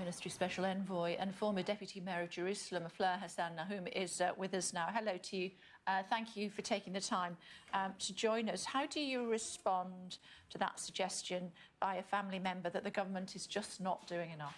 Ministry Special Envoy and former Deputy Mayor of Jerusalem, Hassan-Nahoum, is with us now. Hello to you. Thank you for taking the time to join us. How do you respond to that suggestion by a family member that the government is just not doing enough?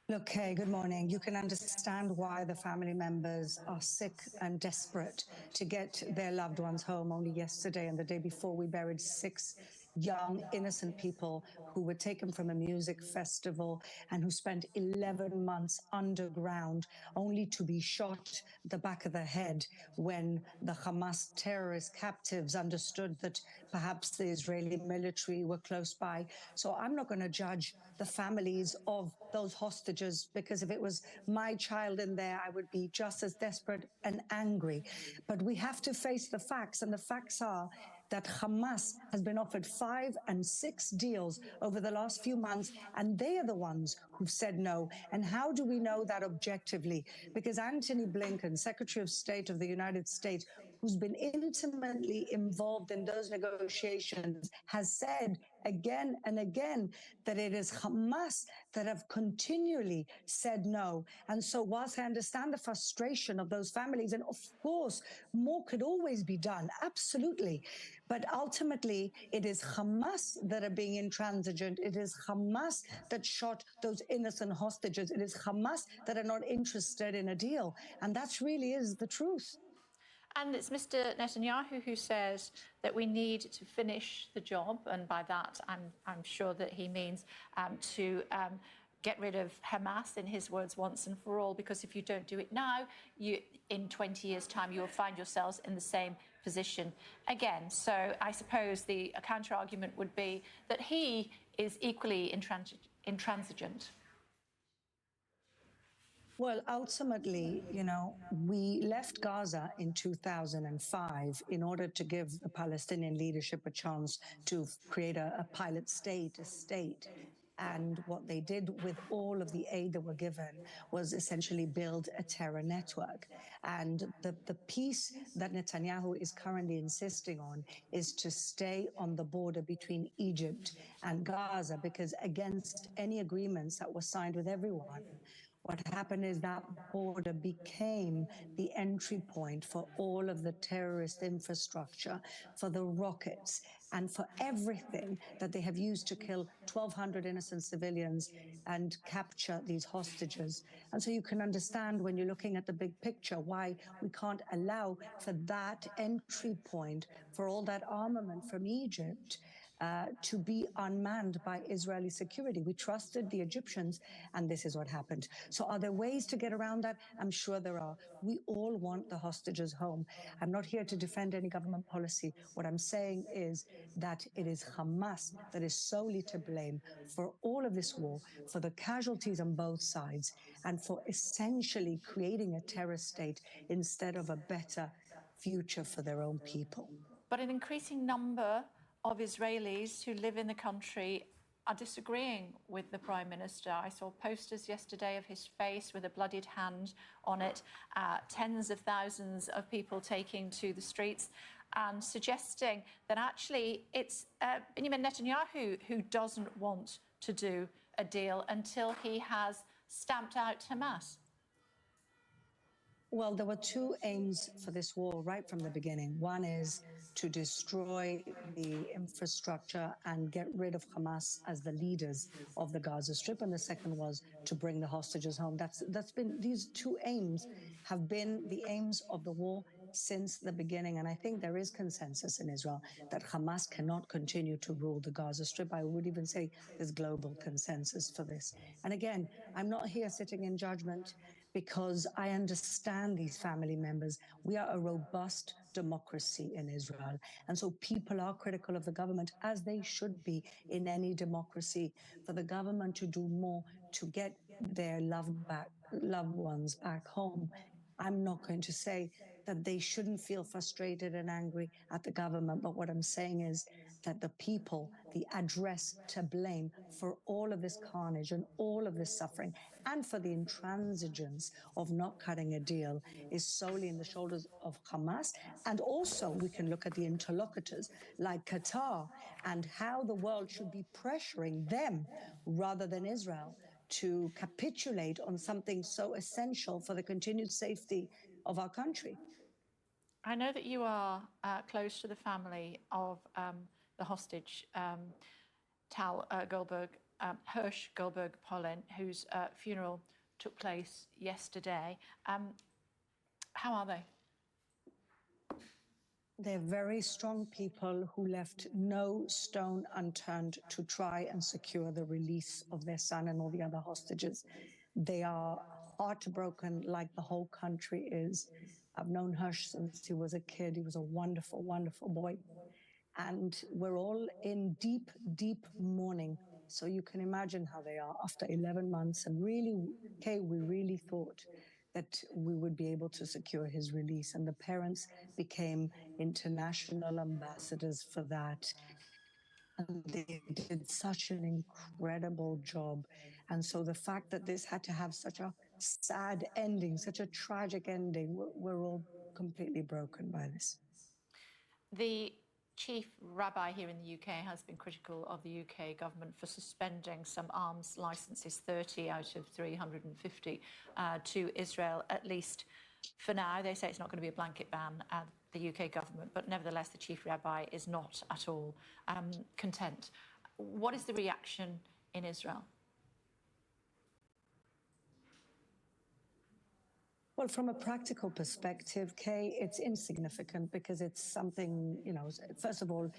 Look, Kay, good morning. You can understand why the family members are sick and desperate to get their loved ones home. Only yesterday and the day before, we buried 6 young, innocent people who were taken from a music festival and who spent 11 months underground, only to be shot the back of the head when the Hamas terrorist captives understood that perhaps the Israeli military were close by. So I'm not going to judge the families of those hostages, because if it was my child in there, I would be just as desperate and angry. But we have to face the facts, and the facts are that Hamas has been offered 5 and 6 deals over the last few months, and they are the ones who've said no. And how do we know that objectively? Because Antony Blinken, Secretary of State of the United States, who's been intimately involved in those negotiations, has said again and again that it is Hamas that have continually said no. And so whilst I understand the frustration of those families, and of course, more could always be done, absolutely. But ultimately, it is Hamas that are being intransigent. It is Hamas that shot those innocent hostages. It is Hamas that are not interested in a deal. And that really is the truth. And it's Mr. Netanyahu who says that we need to finish the job. And by that, I'm sure that he means to get rid of Hamas, in his words, once and for all, because if you don't do it now, in 20 years' time, you'll find yourselves in the same position again. So I suppose the counter-argument would be that he is equally intransigent. Well, ultimately, we left Gaza in 2005 in order to give the Palestinian leadership a chance to create a pilot state, a state. And what they did with all of the aid that were given was essentially build a terror network. And the piece that Netanyahu is currently insisting on is to stay on the border between Egypt and Gaza, because against any agreements that were signed with everyone, what happened is that border became the entry point for all of the terrorist infrastructure, for the rockets, and for everything that they have used to kill 1,200 innocent civilians and capture these hostages. And so you can understand, when you're looking at the big picture, why we can't allow for that entry point for all that armament from Egypt to be unmanned by Israeli security. We trusted the Egyptians, and this is what happened. So are there ways to get around that? I'm sure there are. We all want the hostages home. I'm not here to defend any government policy. What I'm saying is that it is Hamas that is solely to blame for all of this war, for the casualties on both sides, and for essentially creating a terror state instead of a better future for their own people. But an increasing number of Israelis who live in the country are disagreeing with the Prime Minister. I saw posters yesterday of his face with a bloodied hand on it, tens of thousands of people taking to the streets and suggesting that actually it's Benjamin Netanyahu who doesn't want to do a deal until he has stamped out Hamas. Well, there were 2 aims for this war right from the beginning. One is to destroy the infrastructure and get rid of Hamas as the leaders of the Gaza Strip, and the second was to bring the hostages home. That's been, these 2 aims have been the aims of the war since the beginning, and I think there is consensus in Israel that Hamas cannot continue to rule the Gaza Strip. I would even say there's global consensus for this. And again, I'm not here sitting in judgment, because I understand these family members. We are a robust democracy in Israel. And so people are critical of the government, as they should be in any democracy, for the government to do more to get their loved ones back home. I'm not going to say that they shouldn't feel frustrated and angry at the government, but what I'm saying is that the people, the address to blame for all of this carnage and all of this suffering, and for the intransigence of not cutting a deal, is solely in the shoulders of Hamas. And also we can look at the interlocutors like Qatar and how the world should be pressuring them rather than Israel to capitulate on something so essential for the continued safety of our country. I know that you are close to the family of the hostage, Tal Goldberg, Hirsch Goldberg Polin, whose funeral took place yesterday. How are they? They're very strong people who left no stone unturned to try and secure the release of their son and all the other hostages. They are heartbroken like the whole country is. I've known Hirsch since he was a kid. He was a wonderful, wonderful boy. And we're all in deep, deep mourning. So you can imagine how they are after 11 months. And really, Kay, we really thought that we would be able to secure his release. And the parents became international ambassadors for that. And they did such an incredible job. And so the fact that this had to have such a sad ending, such a tragic ending, we're all completely broken by this. The chief rabbi here in the UK has been critical of the UK government for suspending some arms licenses, 30 out of 350 to Israel, at least for now. They say it's not going to be a blanket ban at the UK government, but nevertheless, the chief rabbi is not at all content. What is the reaction in Israel? Well, from a practical perspective, Kay, it's insignificant because it's something, you know, first of all,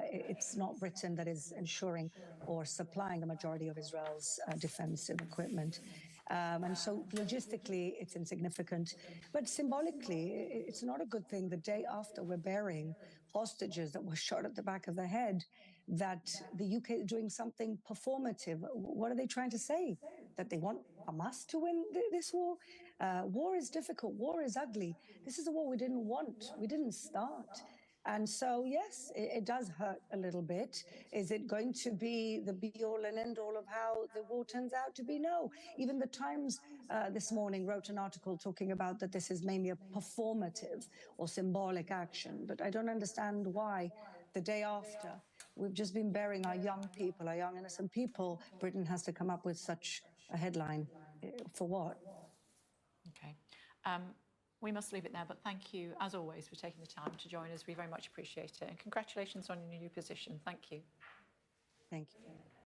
it's not Britain that is ensuring or supplying the majority of Israel's defensive equipment. And so logistically, it's insignificant. But symbolically, it's not a good thing the day after we're burying hostages that were shot at the back of the head, that the UK is doing something performative. What are they trying to say? That they want Hamas to win this war? War is difficult. War is ugly. This is a war we didn't want. We didn't start. And so, yes, it does hurt a little bit. Is it going to be the be-all and end-all of how the war turns out to be? No. Even the Times this morning wrote an article talking about that this is mainly a performative or symbolic action. But I don't understand why the day after we've just been burying our young people, our young innocent people, Britain has to come up with such a headline. For what? Okay. We must leave it there, but thank you, as always, for taking the time to join us. We very much appreciate it. And congratulations on your new position. Thank you. Thank you.